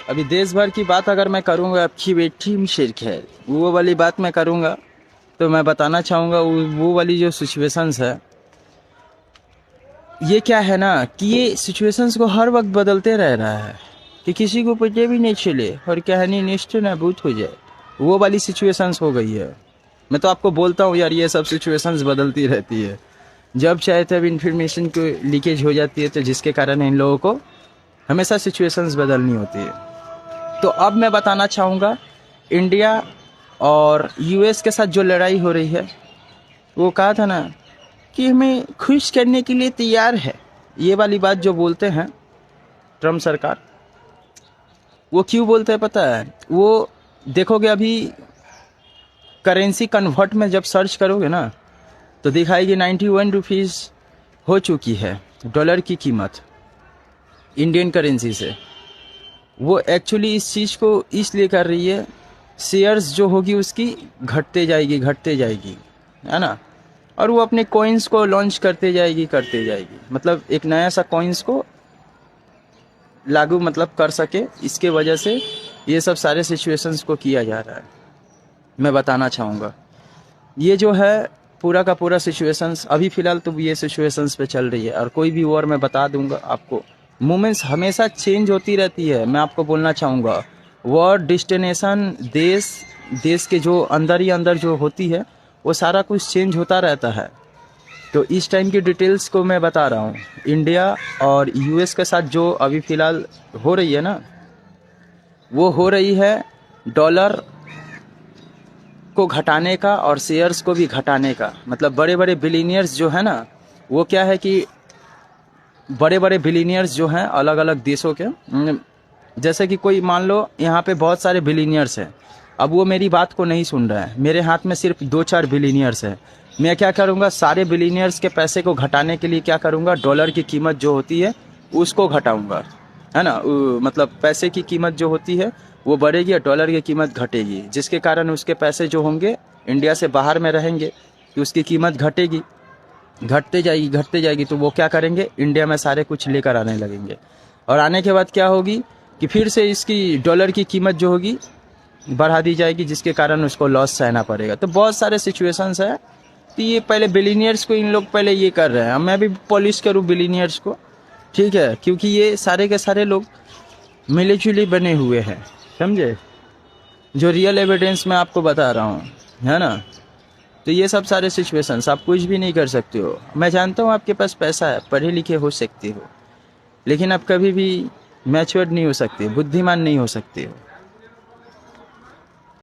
अभी देश भर की बात अगर मैं करूँगा, आपकी बेटी में शिरक है, वो वाली बात मैं करूँगा तो मैं बताना चाहूँगा वो वाली जो सिचुएशंस है, ये क्या है ना कि ये सिचुएशंस को हर वक्त बदलते रह रहा है कि किसी को पता भी नहीं चले और कहानी निश्च नाबूद हो जाए। वो वाली सिचुएशंस हो गई है। मैं तो आपको बोलता हूँ यार, ये सब सिचुएशंस बदलती रहती है। जब चाहे तब इन्फॉर्मेशन को लीकेज हो जाती है, तो जिसके कारण इन लोगों को हमेशा सिचुएशंस बदलनी होती है। तो अब मैं बताना चाहूँगा, इंडिया और यूएस के साथ जो लड़ाई हो रही है, वो कहा था ना कि हमें खुश करने के लिए तैयार है, ये वाली बात जो बोलते हैं ट्रम्प सरकार, वो क्यों बोलते हैं पता है? वो देखोगे अभी करेंसी कन्वर्ट में जब सर्च करोगे ना, तो दिखाएगी 91 रुपीज़ हो चुकी है डॉलर की कीमत इंडियन करेंसी से। वो एक्चुअली इस चीज़ को इसलिए कर रही है, शेयर्स जो होगी उसकी घटते जाएगी, है ना, और वो अपने कॉइन्स को लॉन्च करते जाएगी, मतलब एक नया सा कॉइन्स को लागू मतलब कर सके, इसके वजह से ये सब सारे सिचुएशंस को किया जा रहा है। मैं बताना चाहूँगा ये जो है पूरा का पूरा सिचुएशंस अभी फ़िलहाल तो ये सिचुएशंस पे चल रही है, और कोई भी वॉर मैं बता दूंगा आपको, मोमेंट्स हमेशा चेंज होती रहती है। मैं आपको बोलना चाहूँगा, वॉर डेस्टिनेशन देश के जो अंदर ही अंदर जो होती है, वो सारा कुछ चेंज होता रहता है। तो इस टाइम की डिटेल्स को मैं बता रहा हूँ। इंडिया और यूएस के साथ जो अभी फ़िलहाल हो रही है ना, वो हो रही है डॉलर को घटाने का और शेयर्स को भी घटाने का। मतलब बड़े बड़े बिलीनियर्स जो है ना, वो क्या है कि बड़े बड़े बिलीनियर्स जो हैं अलग अलग देशों के, जैसे कि कोई मान लो यहाँ पे बहुत सारे बिलीनियर्स हैं, अब वो मेरी बात को नहीं सुन रहे हैं, मेरे हाथ में सिर्फ 2-4 बिलीनियर्स हैं। मैं क्या करूँगा, सारे बिलीनियर्स के पैसे को घटाने के लिए क्या करूँगा, डॉलर की कीमत जो होती है उसको घटाऊँगा, है ना। मतलब पैसे की कीमत जो होती है वो बढ़ेगी और डॉलर की कीमत घटेगी, जिसके कारण उसके पैसे जो होंगे इंडिया से बाहर में रहेंगे तो उसकी कीमत घटेगी, घटते जाएगी। तो वो क्या करेंगे, इंडिया में सारे कुछ लेकर आने लगेंगे, और आने के बाद क्या होगी कि फिर से इसकी डॉलर की कीमत जो होगी बढ़ा दी जाएगी, जिसके कारण उसको लॉस सहना पड़ेगा। तो बहुत सारे सिचुएशंस है। तो ये पहले बिलीनियर्स को इन लोग पहले ये कर रहे हैं, मैं भी पॉलिश करूँ बिलीनियर्स को, ठीक है, क्योंकि ये सारे के सारे लोग मिले जुले बने हुए हैं, समझे, जो रियल एविडेंस मैं आपको बता रहा हूँ, है ना। तो ये सब सारे सिचुएशंस आप कुछ भी नहीं कर सकते हो। मैं जानता हूँ आपके पास पैसा है, पढ़े लिखे हो सकते हो, लेकिन आप कभी भी मैच्योर्ड नहीं हो सकते, बुद्धिमान नहीं हो सकते हो।